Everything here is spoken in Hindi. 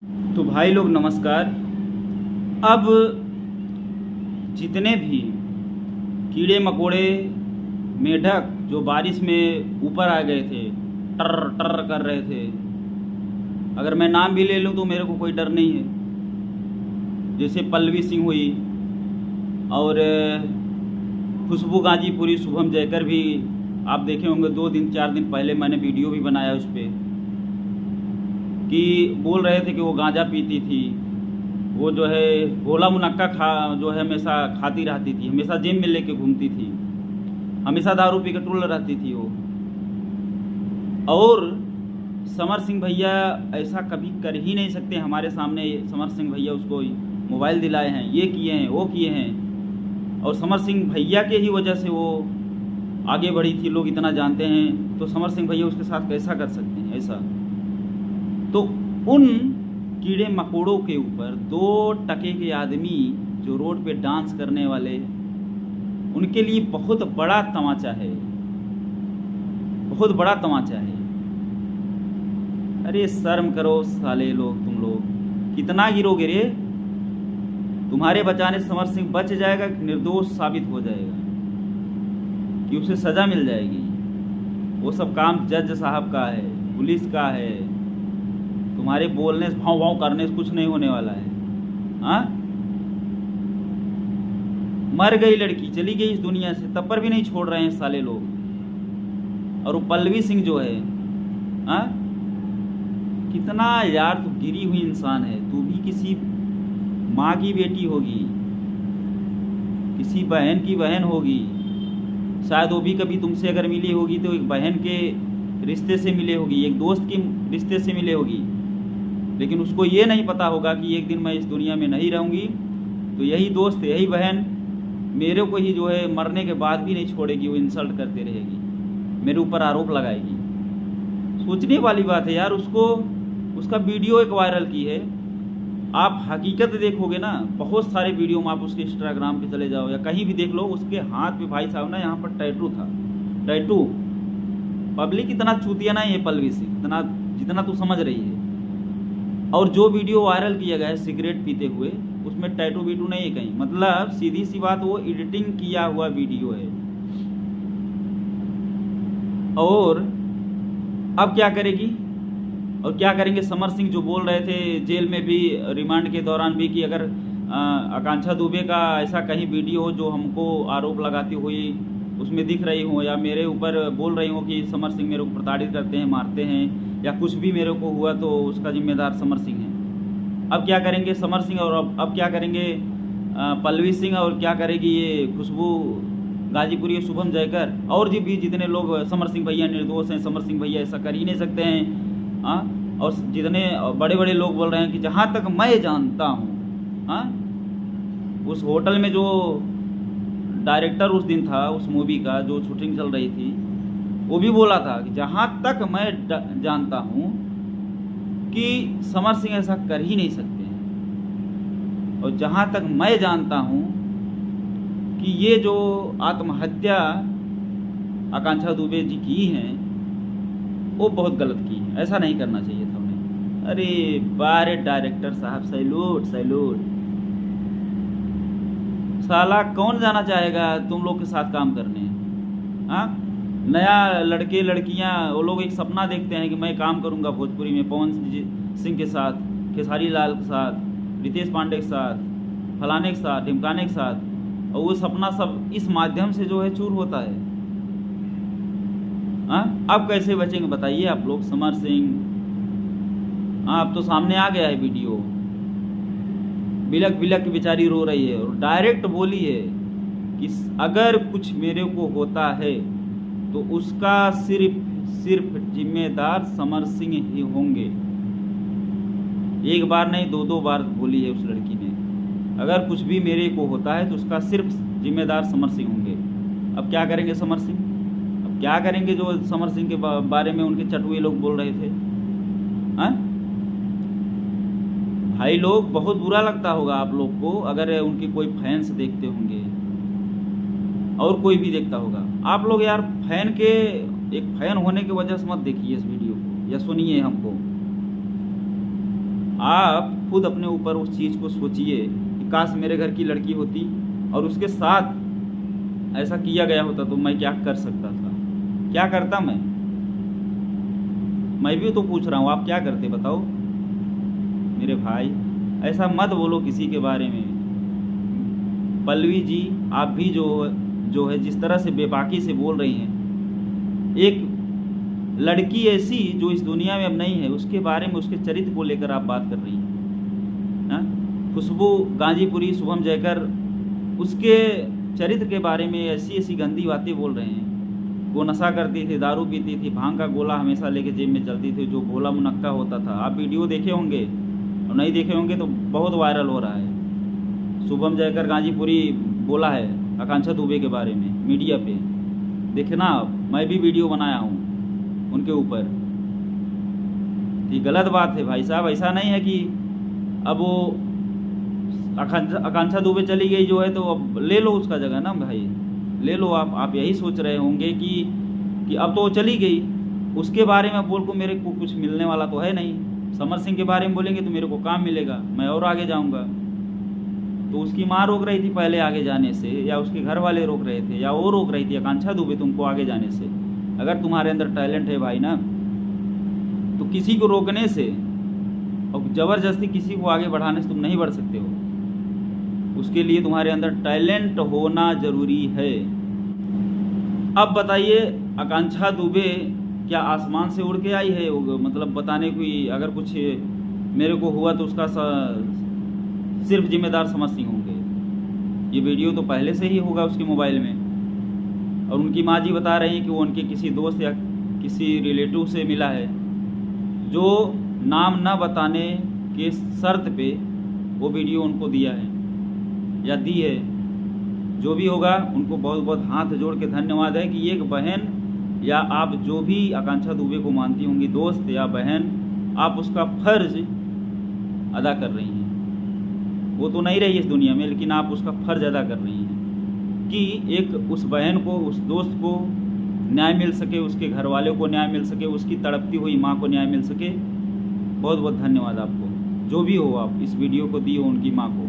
तो भाई लोग नमस्कार। अब जितने भी कीड़े मकोड़े मेढक जो बारिश में ऊपर आ गए थे, टर टर कर रहे थे, अगर मैं नाम भी ले लूँ तो मेरे को कोई डर नहीं है। जैसे पल्लवी सिंह हुई और खुशबू गाजीपुरी, शुभम जयकर भी आप देखे होंगे। 2 दिन 4 दिन पहले मैंने वीडियो भी बनाया उस पर कि बोल रहे थे कि वो गांजा पीती थी, वो जो है गोला मुनक्का जो है हमेशा खाती रहती थी, हमेशा जेब में लेके घूमती थी, हमेशा दारू पी के टुल रहती थी वो। और समर सिंह भैया ऐसा कभी कर ही नहीं सकते। हमारे सामने समर सिंह भैया उसको मोबाइल दिलाए हैं, ये किए हैं, वो किए हैं, और समर सिंह भैया के ही वजह से वो आगे बढ़ी थी, लोग इतना जानते हैं। तो समर सिंह भैया उसके साथ कैसा कर सकते हैं ऐसा? तो उन कीड़े मकोड़ों के ऊपर 2 टके के आदमी जो रोड पे डांस करने वाले, उनके लिए बहुत बड़ा तमाचा है, बहुत बड़ा तमाचा है। अरे शर्म करो साले लोग, तुम लोग कितना गिरोगे रे? तुम्हारे बचाने समर सिंह बच जाएगा कि निर्दोष साबित हो जाएगा, कि उसे सजा मिल जाएगी? वो सब काम जज साहब का है, पुलिस का है। तुम्हारे बोलने से, भाव भाव करने से कुछ नहीं होने वाला है। हाँ, मर गई लड़की, चली गई इस दुनिया से, तब पर भी नहीं छोड़ रहे हैं साले लोग। और वो पल्लवी सिंह जो है, हाँ, कितना यार तू गिरी हुई इंसान है। तू भी किसी माँ की बेटी होगी, किसी बहन की बहन होगी, शायद वो भी कभी तुमसे अगर मिली होगी तो एक बहन के रिश्ते से मिले होगी, एक दोस्त के रिश्ते से मिले होगी। लेकिन उसको ये नहीं पता होगा कि एक दिन मैं इस दुनिया में नहीं रहूँगी, तो यही दोस्त, यही बहन मेरे को ही जो है मरने के बाद भी नहीं छोड़ेगी, वो इंसल्ट करते रहेगी, मेरे ऊपर आरोप लगाएगी। सोचने वाली बात है यार। उसका वीडियो एक वायरल की है। आप हकीकत देखोगे ना, बहुत सारे वीडियो में, आप उसके इंस्टाग्राम पे चले जाओ या कहीं भी देख लो, उसके हाथ पे भाई साहब ना यहाँ पर टैटू था, टैटू। पब्लिक इतना चूतिया नहीं है पल्लवी सिंह, इतना जितना तू समझ रही है। और जो वीडियो वायरल किया गया है सिगरेट पीते हुए, उसमें टैटू वीटू नहीं है कहीं। मतलब सीधी सी बात, वो एडिटिंग किया हुआ वीडियो है। और अब क्या करेगी और क्या करेंगे समर सिंह, जो बोल रहे थे जेल में भी, रिमांड के दौरान भी, कि अगर आकांक्षा दुबे का ऐसा कहीं वीडियो हो जो हमको आरोप लगाती हुई उसमें दिख रही हो, या मेरे ऊपर बोल रही हो कि समर सिंह मेरे को प्रताड़ित करते हैं, मारते हैं, या कुछ भी मेरे को हुआ तो उसका जिम्मेदार समर सिंह है। अब क्या करेंगे समर सिंह, और अब क्या करेंगे पल्लवी सिंह, और क्या करेगी ये खुशबू गाजीपुरी, शुभम जयकर, और जी भी जितने लोग, समर सिंह भैया निर्दोष हैं, समर सिंह भैया ऐसा कर ही नहीं सकते हैं। हाँ, और जितने बड़े बड़े लोग बोल रहे हैं कि जहाँ तक मैं जानता हूँ, हाँ, उस होटल में जो डायरेक्टर उस दिन था, उस मूवी का जो शूटिंग चल रही थी, वो भी बोला था कि जहाँ तक मैं जानता हूँ कि समर सिंह ऐसा कर ही नहीं सकते हैं। और जहाँ तक मैं जानता हूँ कि ये जो आत्महत्या आकांक्षा दुबे जी की हैं, वो बहुत गलत की है, ऐसा नहीं करना चाहिए था उन्हें। अरे बारे डायरेक्टर साहब, सैल्यूट सैल्यूट। साला कौन जाना चाहेगा तुम लोग के साथ काम करने? हाँ, नया लड़के लड़कियां वो लोग एक सपना देखते हैं कि मैं काम करूंगा भोजपुरी में, पवन सिंह के साथ, खेसारी लाल के साथ, रितेश पांडे के साथ, फलाने के साथ, ढिमकाने के साथ, और वो सपना सब इस माध्यम से जो है चूर होता है। हाँ, अब कैसे बचेंगे बताइए आप लोग? समर सिंह, हाँ, अब तो सामने आ गया है वीडियो, बिलक बिलक की बेचारी रो रही है, और डायरेक्ट बोली है कि अगर कुछ मेरे को होता है तो उसका सिर्फ जिम्मेदार समर सिंह ही होंगे। एक बार नहीं, 2 बार बोली है उस लड़की ने, अगर कुछ भी मेरे को होता है तो उसका सिर्फ जिम्मेदार समर सिंह होंगे। अब क्या करेंगे समर सिंह? अब क्या करेंगे जो समर सिंह के बारे में उनके चटुए लोग बोल रहे थे? हाँ भाई लोग, बहुत बुरा लगता होगा आप लोग को अगर उनके कोई फैंस देखते होंगे, और कोई भी देखता होगा। आप लोग यार फैन के, एक फैन होने की वजह से मत देखिए इस वीडियो को, या सुनिए हमको। आप खुद अपने ऊपर उस चीज़ को सोचिए कि काश मेरे घर की लड़की होती और उसके साथ ऐसा किया गया होता तो मैं क्या कर सकता था, क्या करता मैं भी तो पूछ रहा हूँ, आप क्या करते बताओ मेरे भाई। ऐसा मत बोलो किसी के बारे में। पल्लवी जी, आप भी जो है जिस तरह से बेबाकी से बोल रही हैं, एक लड़की ऐसी जो इस दुनिया में अब नहीं है उसके बारे में, उसके चरित्र को लेकर आप बात कर रही हैं। खुशबू गाजीपुरी, शुभम जयकर, उसके चरित्र के बारे में ऐसी ऐसी गंदी बातें बोल रहे हैं। वो नशा करती थी, दारू पीती थी, भांग का गोला हमेशा लेके जेब में चलती थी, जो गोला मुनक्का होता था। आप वीडियो देखे होंगे और नहीं देखे होंगे तो बहुत वायरल हो रहा है। शुभम जयकर गाजीपुरी बोला है आकांक्षा दुबे के बारे में मीडिया पे, देखना आप, मैं भी वीडियो बनाया हूँ उनके ऊपर। ये गलत बात है भाई साहब। ऐसा नहीं है कि अब वो आकांक्षा दुबे चली गई जो है तो अब ले लो उसका जगह ना भाई, ले लो आप यही सोच रहे होंगे कि अब तो वो चली गई, उसके बारे में बोल को मेरे को कुछ मिलने वाला तो है नहीं। समर सिंह के बारे में बोलेंगे तो मेरे को काम मिलेगा, मैं और आगे जाऊंगा। तो उसकी माँ रोक रही थी पहले आगे जाने से, या उसके घर वाले रोक रहे थे, या वो रोक रही थी आकांक्षा दुबे तुमको आगे जाने से। अगर तुम्हारे अंदर टैलेंट है भाई ना, तो किसी को रोकने से और ज़बरदस्ती किसी को आगे बढ़ाने से तुम नहीं बढ़ सकते हो। उसके लिए तुम्हारे अंदर टैलेंट होना ज़रूरी है। अब बताइए, आकांक्षा दुबे क्या आसमान से उड़ के आई है? मतलब बताने कोई, अगर कुछ मेरे को हुआ तो उसका सिर्फ जिम्मेदार समर सिंह होंगे। ये वीडियो तो पहले से ही होगा उसके मोबाइल में। और उनकी माँ जी बता रही हैं कि वो उनके किसी दोस्त या किसी रिलेटिव से मिला है, जो नाम न बताने के शर्त पे वो वीडियो उनको दिया है या दी है। जो भी होगा उनको बहुत बहुत हाथ जोड़ के धन्यवाद है कि एक बहन, या आप जो भी आकांक्षा दुबे को मानती होंगी, दोस्त या बहन, आप उसका फर्ज अदा कर रही हैं। वो तो नहीं रही इस दुनिया में, लेकिन आप उसका फर्ज अदा कर रही हैं कि एक उस बहन को, उस दोस्त को न्याय मिल सके, उसके घर वालों को न्याय मिल सके, उसकी तड़पती हुई माँ को न्याय मिल सके। बहुत बहुत धन्यवाद आपको, जो भी हो आप इस वीडियो को दी हो उनकी माँ को।